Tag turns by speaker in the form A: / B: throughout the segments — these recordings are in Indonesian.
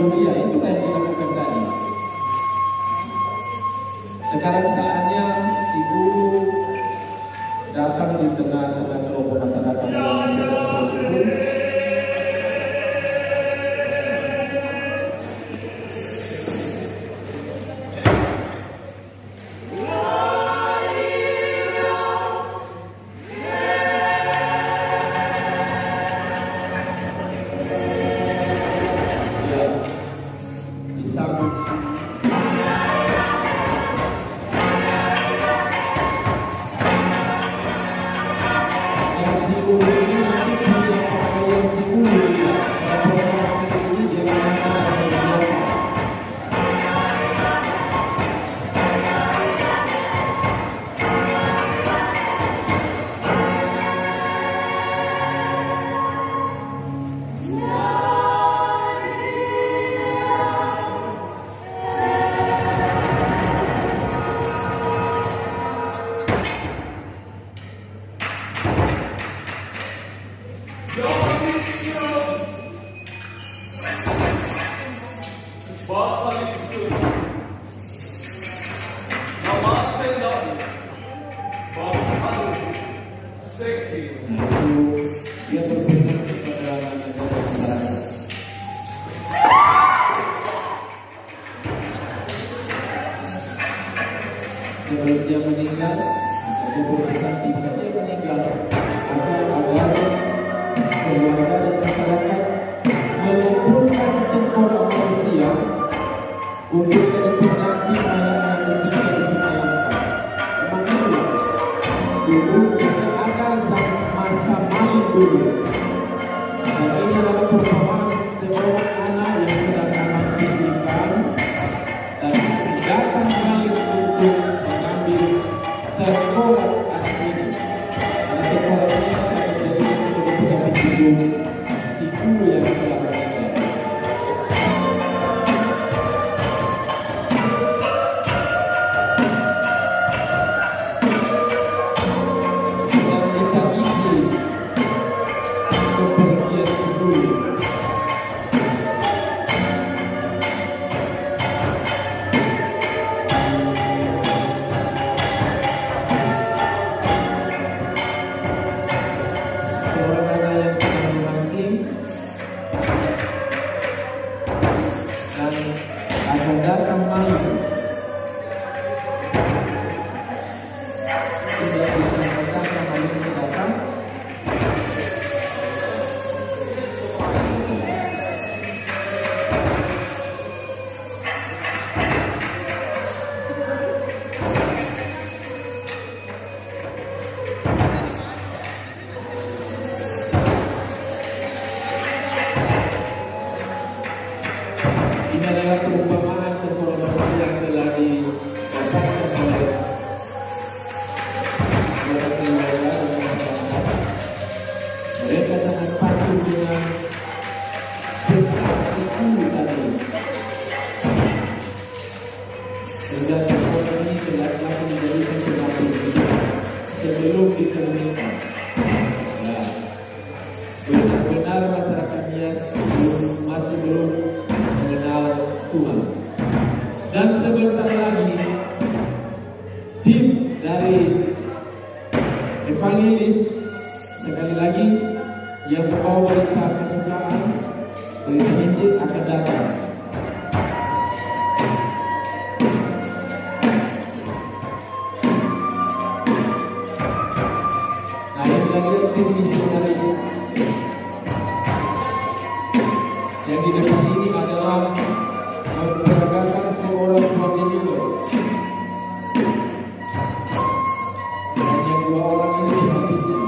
A: dunia itu yang dilakukan tadi. Sekarang saatnya si guru datang di tengah-tengah kelompok masyarakat yang sedang berkumpul. Sebelum dia meninggal, atau berpesan kepada dia meninggal, agar keluarga dan masyarakat mengumpulkan orang manusia untuk jadi pengganti mayat yang tidak disemayamkan. Memang dulu sudah ada masa maling dulu. Dan ini adalah perumpamaan seorang anak yang sedang sangat ditinggal dan datang maling untuk terkorak anak ini. Karena terkorak ini akan menjadi penyakit hidup si guru yang telah meninggal. Sedang kita isi kepergian si guru. Akan datang malam tidak disampaikan sama ini datang. Ini adalah perumpamaan informasi yang telah didapatkan oleh keluarga dan masyarakat. Mereka sangat patuh dengan pesan itu tadi. Sehingga semua ini telah menjadi sesuatu sebelum kita menikah. Ya, benar-benar masyarakat Nias masih belum mengenal Tuhan. Dan sebentar lagi tim dari evangelis sekali lagi yang membawa berita kesukaan, berita Injil akan datang. Nah, ini lagi tim misionaris yang di depan ini adalah memperagakan seorang evangelis. Dan yang dua orang ini selanjutnya.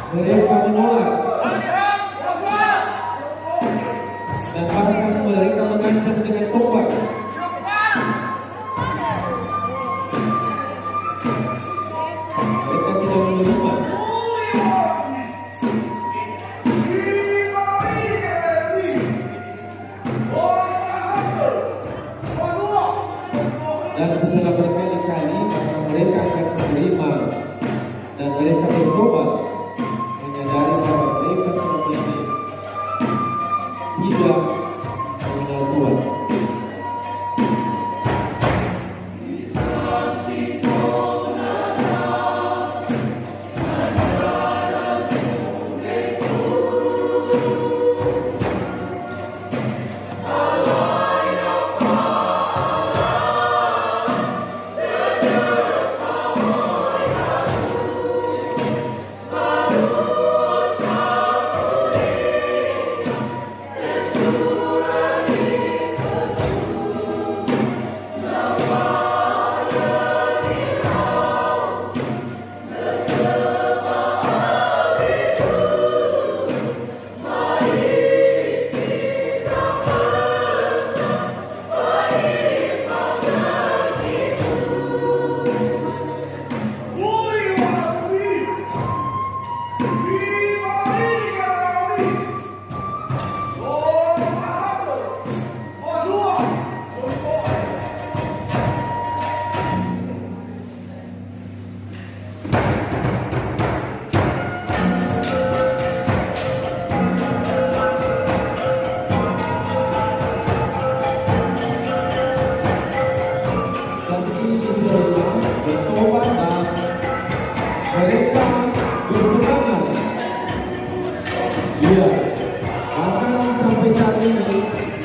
A: Mereka menolak dan bahkan mereka akan sampai saat ini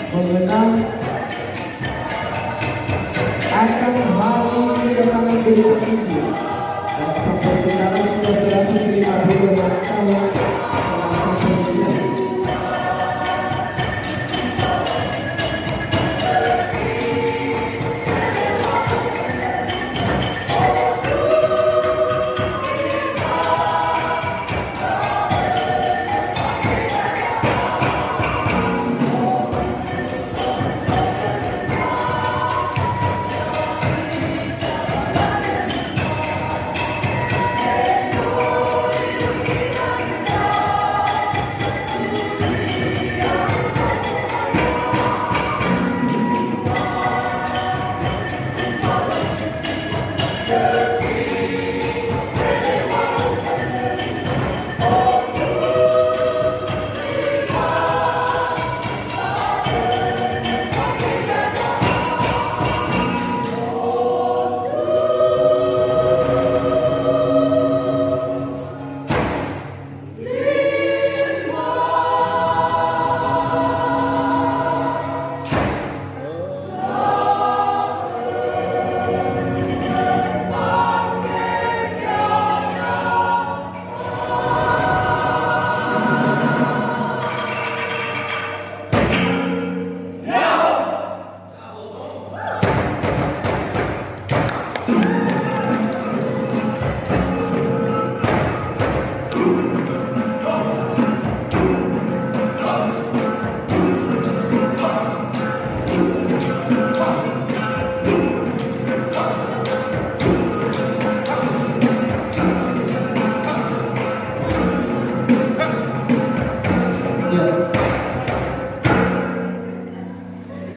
A: mengenang akan hari kedatangan Dewi Persik